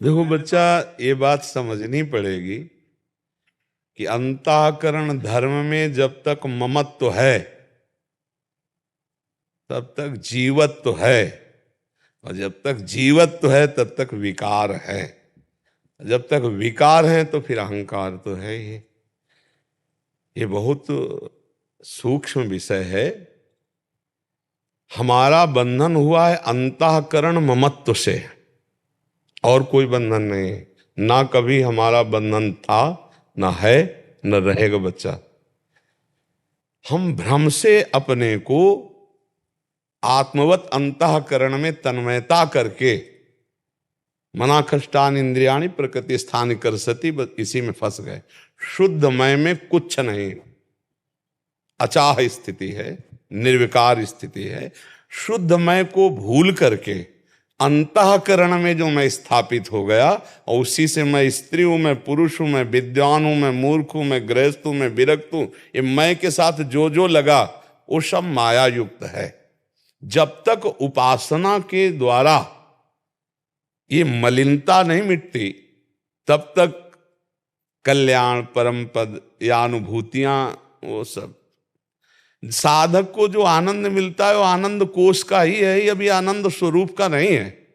देखो बच्चा, ये बात समझनी पड़ेगी कि अंतःकरण धर्म में जब तक ममत्व है तब तक जीवत्व है, और जब तक जीवत्व है तब तक विकार है। जब तक विकार है तो फिर अहंकार तो है ही। ये बहुत सूक्ष्म विषय है। हमारा बंधन हुआ है अंतःकरण ममत्व से, और कोई बंधन नहीं है। ना कभी हमारा बंधन था, ना है, न रहेगा बच्चा। हम भ्रम से अपने को आत्मवत अंतःकरण में तन्मयता करके मना कष्टान इंद्रियाणी प्रकृति स्थान कर सती, बस इसी में फंस गए। शुद्ध मय में कुछ नहीं, अचाह स्थिति है, निर्विकार स्थिति है। शुद्ध मय को भूल करके अंतःकरण में जो मैं स्थापित हो गया, और उसी से मैं स्त्री हूं, मैं पुरुष हूं, मैं विद्वान हूं, मैं मूर्ख हूं, मैं गृहस्थ हूं, मैं विरक्त हूं, ये मैं के साथ जो जो लगा वो सब माया युक्त है। जब तक उपासना के द्वारा ये मलिनता नहीं मिटती, तब तक कल्याण, परम पद या अनुभूतियां, वो सब साधक को जो आनंद मिलता है वो आनंद कोष का ही है, ये अभी आनंद स्वरूप का नहीं है।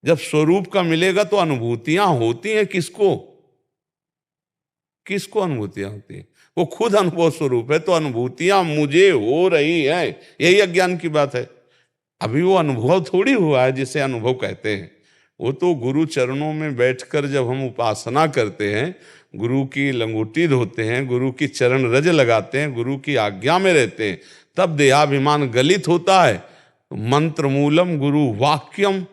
जब स्वरूप का मिलेगा तो अनुभूतियां होती हैं किसको? किसको अनुभूतियां होती हैं? वो खुद अनुभव स्वरूप है, तो अनुभूतियां मुझे हो रही हैं, यही अज्ञान की बात है। अभी वो अनुभव थोड़ी हुआ है जिसे अनुभव कहते हैं। वो तो गुरु चरणों में बैठकर जब हम उपासना करते हैं, गुरु की लंगोटी धोते हैं, गुरु की चरण रज लगाते हैं, गुरु की आज्ञा में रहते हैं, तब देहाभिमान गलित होता है। मंत्र मूलम गुरु वाक्यम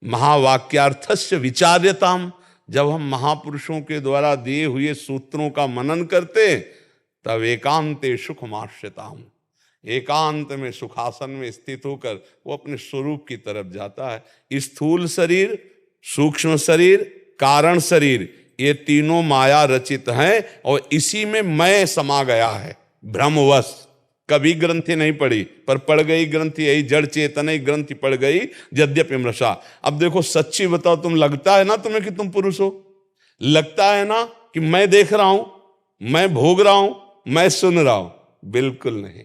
महावाक्यार्थस्य विचार्यताम। जब हम महापुरुषों के द्वारा दिए हुए सूत्रों का मनन करते हैं, तब एकांते सुखमाश्यताम, एकांत में सुखासन में स्थित होकर वो अपने स्वरूप की तरफ जाता है। स्थूल शरीर, सूक्ष्म शरीर, कारण शरीर, ये तीनों माया रचित हैं, और इसी में मैं समा गया है भ्रमवश। कभी ग्रंथि नहीं पड़ी, पर पड़ गई ग्रंथि, यही जड़ चेतन ग्रंथि पड़ गई यद्यपि मृषा। अब देखो, सच्ची बताओ, तुम लगता है ना तुम्हें कि तुम पुरुष हो? लगता है ना कि मैं देख रहा हूं, मैं भोग रहा हूं, मैं सुन रहा हूं? बिल्कुल नहीं।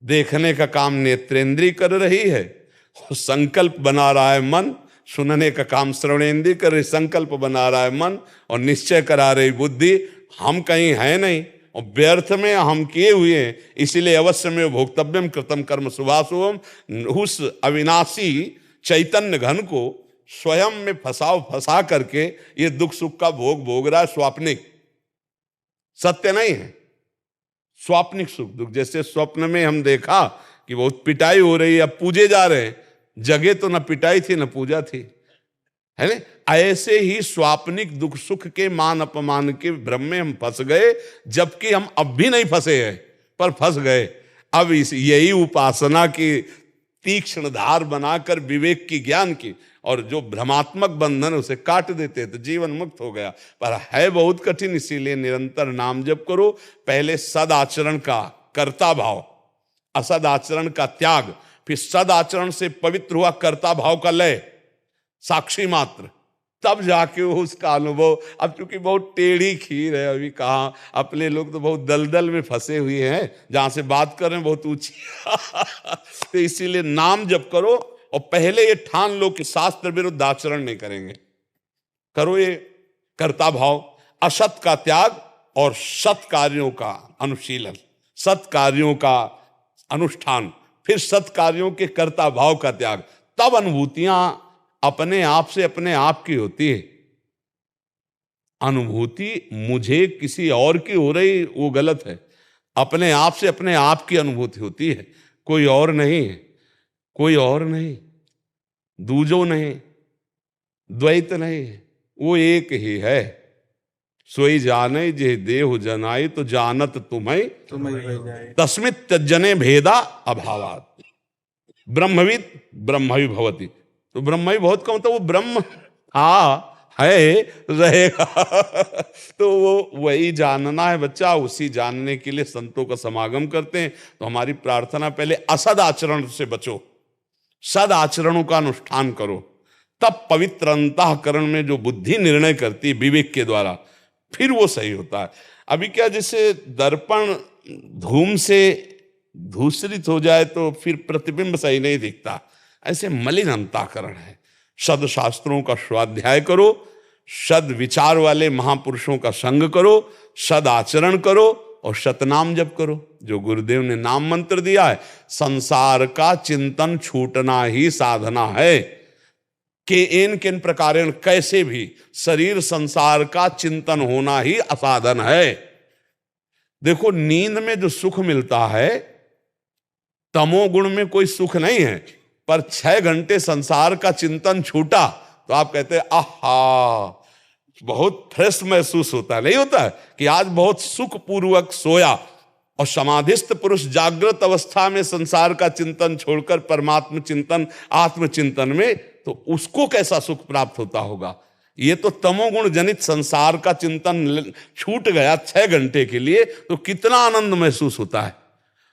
देखने का काम नेत्रेंद्रिय कर रही है, संकल्प बना रहा है मन। सुनने का काम श्रवणेंद्रिय कर रही, संकल्प बना रहा है मन, और निश्चय करा रही बुद्धि। हम कहीं है नहीं, और व्यर्थ में हम किए हुए हैं। इसीलिए अवश्य में भोक्तव्यम कृतम कर्म शुभाशुभम। उस अविनाशी चैतन्य घन को स्वयं में फंसा करके ये दुख सुख का भोग भोग रहा है। स्वाप्निक, सत्य नहीं है, स्वाप्निक सुख दुख। जैसे स्वप्न में हम देखा कि बहुत पिटाई हो रही है, अब पूजे जा रहे हैं, जगह तो न पिटाई थी न पूजा थी, है ना? ऐसे ही स्वाप्निक दुख सुख के मान अपमान के भ्रम में हम फंस गए, जबकि हम अब भी नहीं फंसे हैं, पर फंस गए। अब यही उपासना की तीक्ष्ण धार बनाकर विवेक की, ज्ञान की, और जो भ्रमात्मक बंधन उसे काट देते तो जीवन मुक्त हो गया। पर है बहुत कठिन, इसीलिए निरंतर नाम जप करो। पहले सद आचरण का कर्ता भाव, असद आचरण का त्याग, फिर सद आचरण से पवित्र हुआ कर्ता भाव का लय, साक्षी मात्र, तब जाके उसका अनुभव। अब चूंकि बहुत टेढ़ी खीर है, अभी कहाँ, अपने लोग तो बहुत दलदल में फंसे हुए हैं, जहां से बात कर रहे हैं बहुत ऊंची तो इसीलिए नाम जप करो, और पहले ये ठान लो कि शास्त्र विरुद्ध आचरण नहीं करेंगे। करो ये कर्ता भाव, असत का त्याग और सत कार्यों का अनुशीलन, सत कार्यों का अनुष्ठान, फिर सत कार्यों के कर्ता भाव का त्याग। तब अनुभूतियां अपने आप से अपने आप की होती है। अनुभूति मुझे किसी और की हो रही, वो गलत है। अपने आप से अपने आप की अनुभूति होती है, कोई और नहीं है, कोई और नहीं, दूजो नहीं, द्वैत नहीं है, वो एक ही है। सोई जाने जे देहु जनाई, तो जानत तुम्हें तस्मित तज्जने भेदा अभावात। ब्रह्मविद ब्रह्मवि भवति। तो ब्रह्मवि बहुत कम, तो वो ब्रह्म है, रहेगा तो वो वही जानना है बच्चा। उसी जानने के लिए संतों का समागम करते हैं। तो हमारी प्रार्थना, पहले असद आचरण से बचो, सद आचरणों का अनुष्ठान करो, तब पवित्र अंतःकरण में जो बुद्धि निर्णय करती है विवेक के द्वारा, फिर वो सही होता है। अभी क्या, जैसे दर्पण धूम से धूसरित हो जाए तो फिर प्रतिबिंब सही नहीं दिखता, ऐसे मलिन अंतःकरण है। सद शास्त्रों का स्वाध्याय करो, सद विचार वाले महापुरुषों का संग करो, सद आचरण करो और सतनाम जप करो। जो गुरुदेव ने नाम मंत्र दिया है, संसार का चिंतन छूटना ही साधना है। कि इन किन प्रकारेण, कैसे भी शरीर संसार का चिंतन होना ही असाधन है। देखो, नींद में जो सुख मिलता है, तमोगुण में कोई सुख नहीं है, पर 6 घंटे संसार का चिंतन छूटा तो आप कहते हैं आहा, बहुत फ्रेश महसूस होता है। नहीं होता है कि आज बहुत सुखपूर्वक सोया, और समाधिस्थ पुरुष जागृत अवस्था में संसार का चिंतन छोड़कर परमात्म चिंतन, आत्मचिंतन में, तो उसको कैसा सुख प्राप्त होता होगा। ये तो तमोगुण जनित संसार का चिंतन छूट गया 6 घंटे के लिए, तो कितना आनंद महसूस होता है।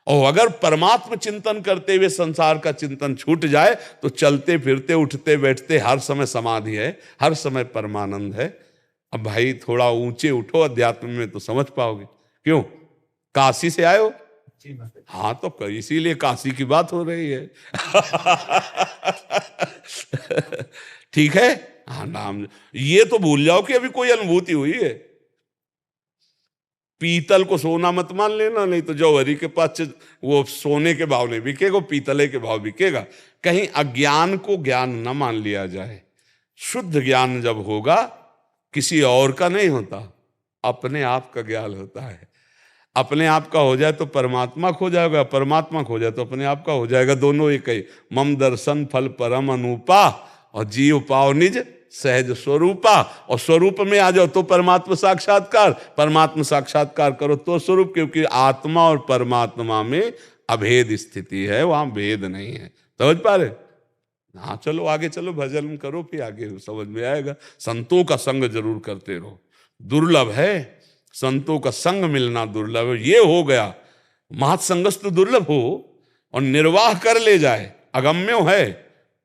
और अगर परमात्म चिंतन करते हुए संसार का चिंतन छूट जाए तो चलते फिरते उठते बैठते हर समय समाधि है, हर समय परमानंद है। अब भाई थोड़ा ऊंचे उठो अध्यात्म में तो समझ पाओगे। क्यों, काशी से आए हो? हाँ, तो इसीलिए काशी की बात हो रही है। ठीक है, हाँ नाम, ये तो भूल जाओ कि अभी कोई अनुभूति हुई है। पीतल को सोना मत मान लेना, नहीं तो जौहरी के पास वो सोने के भाव नहीं बिकेगा, पीतले के भाव बिकेगा। कहीं अज्ञान को ज्ञान न मान लिया जाए। शुद्ध ज्ञान जब होगा, किसी और का नहीं होता, अपने आप का ज्ञान होता है। अपने आप का हो जाए तो परमात्मा खो जाएगा, परमात्मा खो जाए तो अपने आप का हो जाएगा, दोनों एक ही। मम दर्शन फल परम अनुपा, और जीव पाओ निज सहज स्वरूपा। और स्वरूप में आ जाओ तो परमात्मा साक्षात्कार, परमात्मा साक्षात्कार करो तो स्वरूप, क्योंकि आत्मा और परमात्मा में अभेद स्थिति है, वहां भेद नहीं है। समझ पा रहे? हाँ, चलो आगे चलो, भजन करो, फिर आगे समझ में आएगा। संतों का संग जरूर करते रहो, दुर्लभ है, संतों का संग मिलना दुर्लभ है। ये हो गया महत्संगस्तु दुर्लभ हो, और निर्वाह कर ले जाए, अगम्यो है,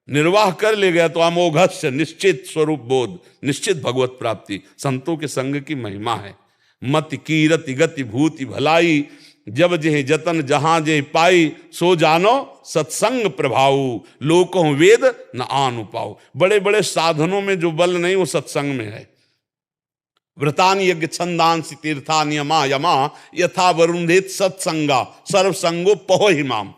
निर्वाह कर ले गया तो अमोघस्य निश्चित स्वरूप बोध, निश्चित भगवत प्राप्ति। संतों के संग की महिमा है। मति कीरति गति भूति भलाई, जब जेह जतन जहां जेह पाई, सो जानो सत्संग प्रभाऊ, लोकों वेद न आन पाओ। बड़े बड़े साधनों में जो बल नहीं, वो सत्संग में है। व्रतान यज्ञ छंदांसि तीर्था नियमा यमा, यथा वरुणेत सत्संगा सर्वसंगो पहो हिमाम।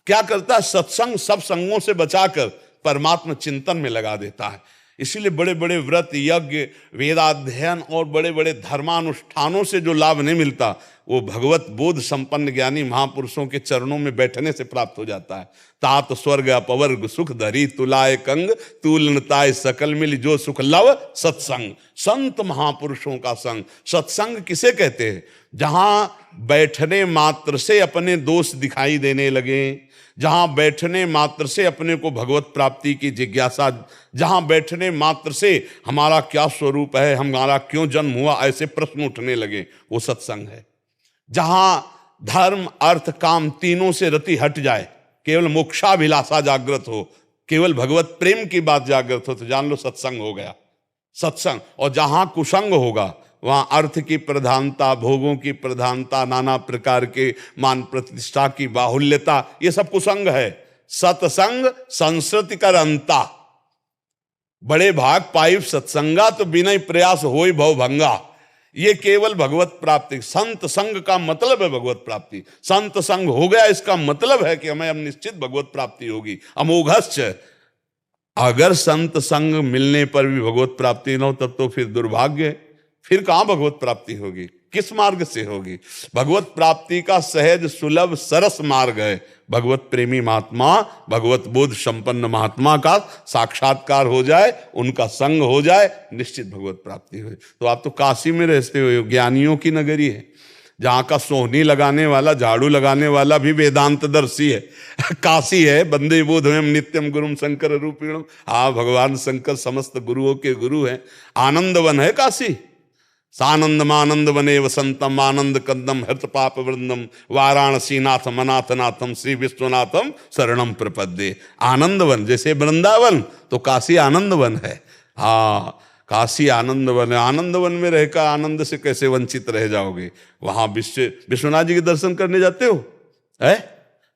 क्या करता है? सत्संग सब संगों से बचाकर परमात्मा चिंतन में लगा देता है। इसीलिए बड़े बड़े व्रत यज्ञ वेदाध्ययन और बड़े बड़े धर्मानुष्ठानों से जो लाभ नहीं मिलता, वो भगवत बोध संपन्न ज्ञानी महापुरुषों के चरणों में बैठने से प्राप्त हो जाता है। तात स्वर्ग अपवर्ग सुख धरी तुलाय कंग, तुलनताय सकल मिल जो सुख लव सत्संग। संत महापुरुषों का संग, सत्संग किसे कहते हैं? जहां बैठने मात्र से अपने दोष दिखाई देने लगे, जहां बैठने मात्र से अपने को भगवत प्राप्ति की जिज्ञासा, जहां बैठने मात्र से हमारा क्या स्वरूप है, हमारा क्यों जन्म हुआ, ऐसे प्रश्न उठने लगे, वो सत्संग है। जहां धर्म अर्थ काम तीनों से रति हट जाए, केवल मोक्षाभिलाषा जागृत हो, केवल भगवत प्रेम की बात जागृत हो, तो जान लो सत्संग हो गया, सत्संग। और जहां कुसंग होगा, वहां अर्थ की प्रधानता, भोगों की प्रधानता, नाना प्रकार के मान प्रतिष्ठा की बाहुल्यता, ये सब कुसंग है। सत्संग संस्कृति कर अंता, बड़े भाग पाइप सत्संगा, तो बिना प्रयास होई भव भंगा। ये केवल भगवत प्राप्ति, संत संग का मतलब है भगवत प्राप्ति। संत संग हो गया, इसका मतलब है कि हमें अब निश्चित भगवत प्राप्ति होगी। अमोघस्य, अगर संत संग मिलने पर भी भगवत प्राप्ति न हो, तब तो फिर दुर्भाग्य, फिर कहां भगवत प्राप्ति होगी, किस मार्ग से होगी? भगवत प्राप्ति का सहज सुलभ सरस मार्ग है भगवत प्रेमी महात्मा, भगवत बोध संपन्न महात्मा का साक्षात्कार हो जाए, उनका संग हो जाए, निश्चित भगवत प्राप्ति हो। तो आप तो काशी में रहते हो, ज्ञानियों की नगरी है, जहां का सोहनी लगाने वाला, झाड़ू लगाने वाला भी वेदांतदर्शी है। काशी है, वंदे बोधमयं नित्यम गुरुम शंकर रूपिणम। हाँ, भगवान शंकर समस्त गुरुओं के गुरु हैं। आनंद वन है काशी, सानंदमानंद वने वसंतम आनंद कंदम हृत पाप वृंदम वाराणसी नाथम अनाथ नाथम श्री विश्वनाथम शरणम प्रपद्ये। आनंदवन जैसे वृंदावन तो काशी आनंदवन है। हाँ, काशी आनंदवन है। आनंदवन में रहकर आनंद से कैसे वंचित रह जाओगे। वहां विश्वनाथ जी के दर्शन करने जाते हो है?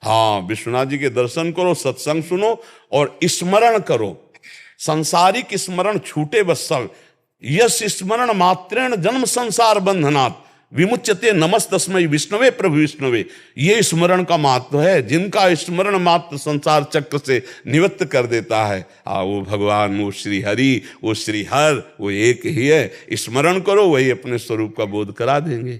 हाँ, विश्वनाथ जी के दर्शन करो, सत्संग सुनो और स्मरण करो। संसारिक स्मरण छूटे बस सब। यस स्मरण मात्रेण जन्म संसार बंधनात् विमुच्यते नमस्तस्मै विष्णुवे प्रभु विष्णुवे। ये स्मरण का महत्व है। जिनका स्मरण मात्र संसार चक्र से निवृत्त कर देता है, वो भगवान, वो श्री हरि, वो श्री हर, वो एक ही है। स्मरण करो, वही अपने स्वरूप का बोध करा देंगे।